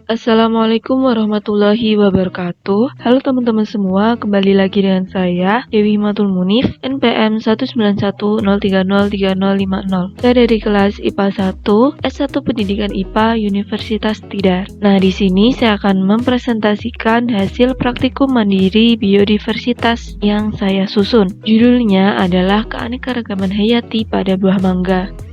Assalamualaikum warahmatullahi wabarakatuh. Halo teman-teman semua, kembali lagi dengan saya Dewi Matul Munif, NPM 19103030050. Saya dari kelas IPA 1, S1 Pendidikan IPA Universitas Tidar. Nah, di sini saya akan mempresentasikan hasil praktikum mandiri biodiversitas yang saya susun. Judulnya adalah Keanekaragaman Hayati pada Buah Mangga.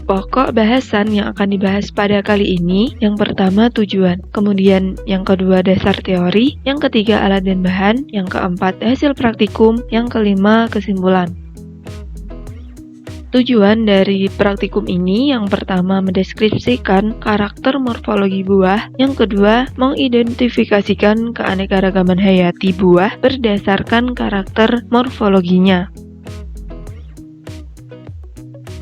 Pokok bahasan yang akan dibahas pada kali ini, yang pertama tujuan, kemudian yang kedua dasar teori, yang ketiga alat dan bahan, yang keempat hasil praktikum, yang kelima kesimpulan. Tujuan dari praktikum ini yang pertama mendeskripsikan karakter morfologi buah, yang kedua mengidentifikasikan keanekaragaman hayati buah berdasarkan karakter morfologinya.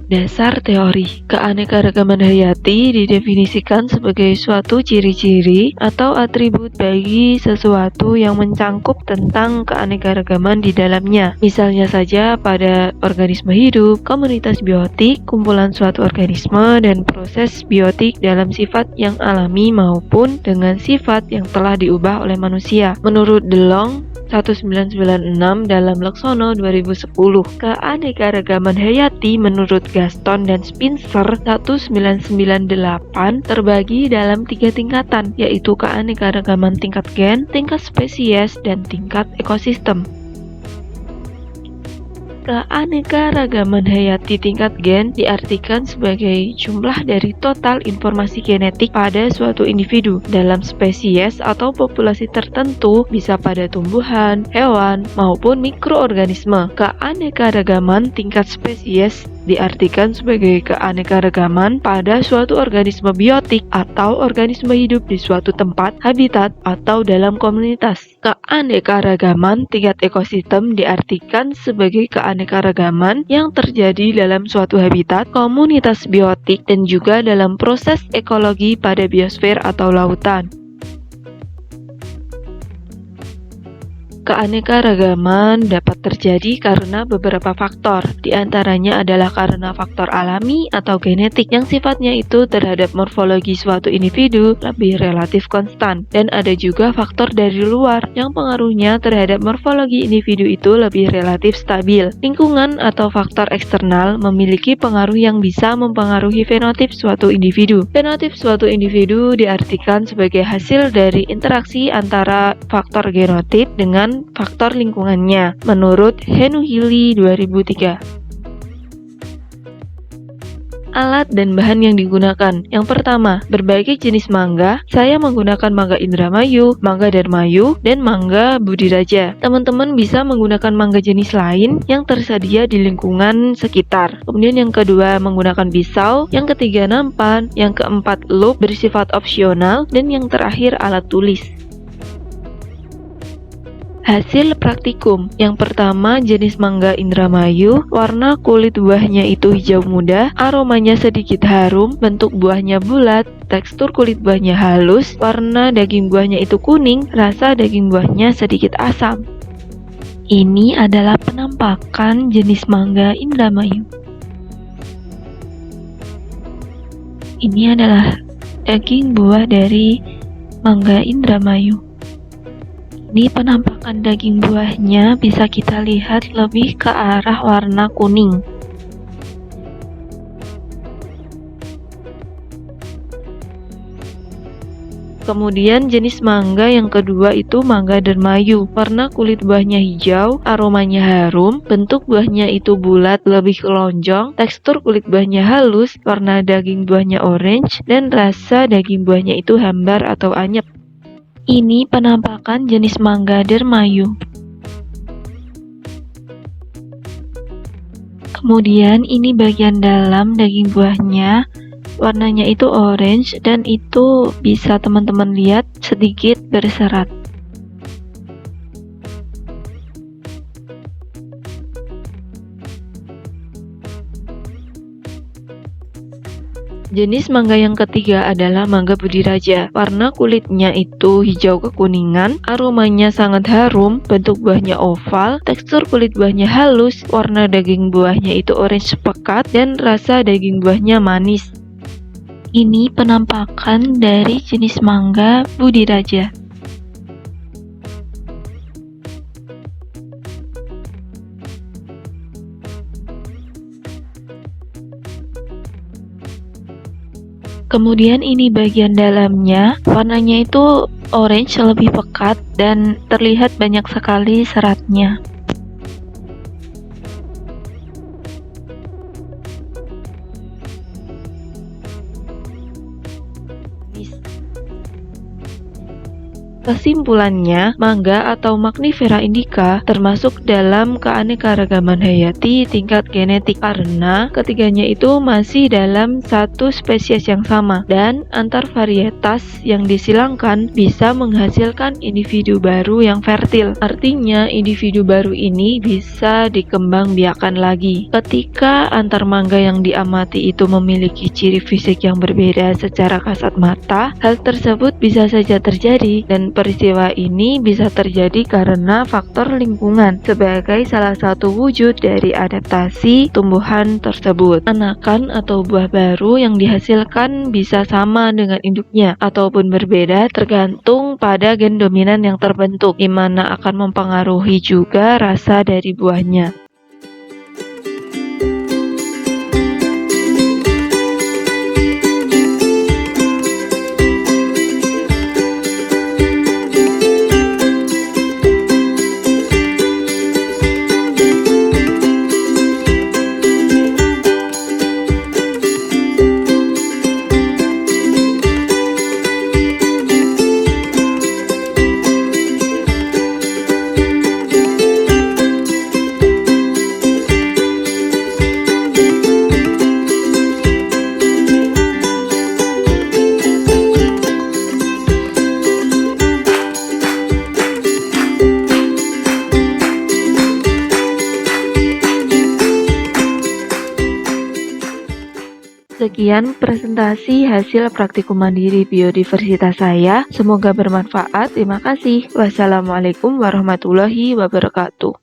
Dasar teori. Keanekaragaman hayati didefinisikan sebagai suatu ciri-ciri atau atribut bagi sesuatu yang mencangkup tentang keanekaragaman di dalamnya. Misalnya saja pada organisme hidup, komunitas biotik, kumpulan suatu organisme, dan proses biotik dalam sifat yang alami maupun dengan sifat yang telah diubah oleh manusia. Menurut DeLong 1996 dalam Laksono 2010, keanekaragaman hayati menurut Gaston dan Spencer 1998 terbagi dalam 3 tingkatan, yaitu keanekaragaman tingkat gen, tingkat spesies, dan tingkat ekosistem. Keanekaragaman hayati tingkat gen diartikan sebagai jumlah dari total informasi genetik pada suatu individu dalam spesies atau populasi tertentu, bisa pada tumbuhan, hewan, maupun mikroorganisme. Keanekaragaman tingkat spesies diartikan sebagai keanekaragaman pada suatu organisme biotik atau organisme hidup di suatu tempat, habitat, atau dalam komunitas. Keanekaragaman tingkat ekosistem diartikan sebagai keanekaragaman yang terjadi dalam suatu habitat, komunitas biotik, dan juga dalam proses ekologi pada biosfer atau lautan. Keanekaragaman dapat terjadi karena beberapa faktor. Di antaranya adalah karena faktor alami atau genetik yang sifatnya itu terhadap morfologi suatu individu lebih relatif konstan. Dan ada juga faktor dari luar yang pengaruhnya terhadap morfologi individu itu lebih relatif stabil. Lingkungan atau faktor eksternal memiliki pengaruh yang bisa mempengaruhi fenotip suatu individu. Fenotip suatu individu diartikan sebagai hasil dari interaksi antara faktor genotip dengan faktor lingkungannya, menurut Henuhili 2003. Alat dan bahan yang digunakan. Yang pertama, berbagai jenis mangga. Saya menggunakan mangga Indramayu, mangga Darmayu, dan mangga Budiraja. Teman-teman bisa menggunakan mangga jenis lain yang tersedia di lingkungan sekitar. Kemudian yang kedua, menggunakan pisau. Yang ketiga, nampan. Yang keempat, loop bersifat opsional. Dan yang terakhir, alat tulis. Hasil praktikum. Yang pertama, jenis mangga Indramayu, warna kulit buahnya itu hijau muda, aromanya sedikit harum, bentuk buahnya bulat, tekstur kulit buahnya halus, warna daging buahnya itu kuning, rasa daging buahnya sedikit asam. Ini adalah penampakan jenis mangga Indramayu. Ini adalah daging buah dari mangga Indramayu. Ini penampakan daging buahnya bisa kita lihat lebih ke arah warna kuning. Kemudian jenis mangga yang kedua itu mangga Darmayu. Warna kulit buahnya hijau, aromanya harum, bentuk buahnya itu bulat lebih lonjong, tekstur kulit buahnya halus, warna daging buahnya orange, dan rasa daging buahnya itu hambar atau anyep. Ini penampakan jenis mangga Darmayu. Kemudian ini bagian dalam daging buahnya, warnanya itu orange dan itu bisa teman-teman lihat sedikit berserat. Jenis mangga yang ketiga adalah mangga Budiraja. Warna kulitnya itu hijau kekuningan, aromanya sangat harum, bentuk buahnya oval, tekstur kulit buahnya halus, warna daging buahnya itu orange pekat, dan rasa daging buahnya manis. Ini penampakan dari jenis mangga Budiraja. Kemudian ini bagian dalamnya, warnanya itu orange lebih pekat dan terlihat banyak sekali seratnya. Kesimpulannya, mangga atau Magnifera indica termasuk dalam keanekaragaman hayati tingkat genetik karena ketiganya itu masih dalam satu spesies yang sama dan antar varietas yang disilangkan bisa menghasilkan individu baru yang fertil. Artinya, individu baru ini bisa dikembangbiakan lagi. Ketika antar mangga yang diamati itu memiliki ciri fisik yang berbeda secara kasat mata, hal tersebut bisa saja terjadi dan peristiwa ini bisa terjadi karena faktor lingkungan sebagai salah satu wujud dari adaptasi tumbuhan tersebut. Anakan atau buah baru yang dihasilkan bisa sama dengan induknya ataupun berbeda tergantung pada gen dominan yang terbentuk, di mana akan mempengaruhi juga rasa dari buahnya. Sekian presentasi hasil praktikum mandiri biodiversitas saya. Semoga bermanfaat. Terima kasih. Wassalamualaikum warahmatullahi wabarakatuh.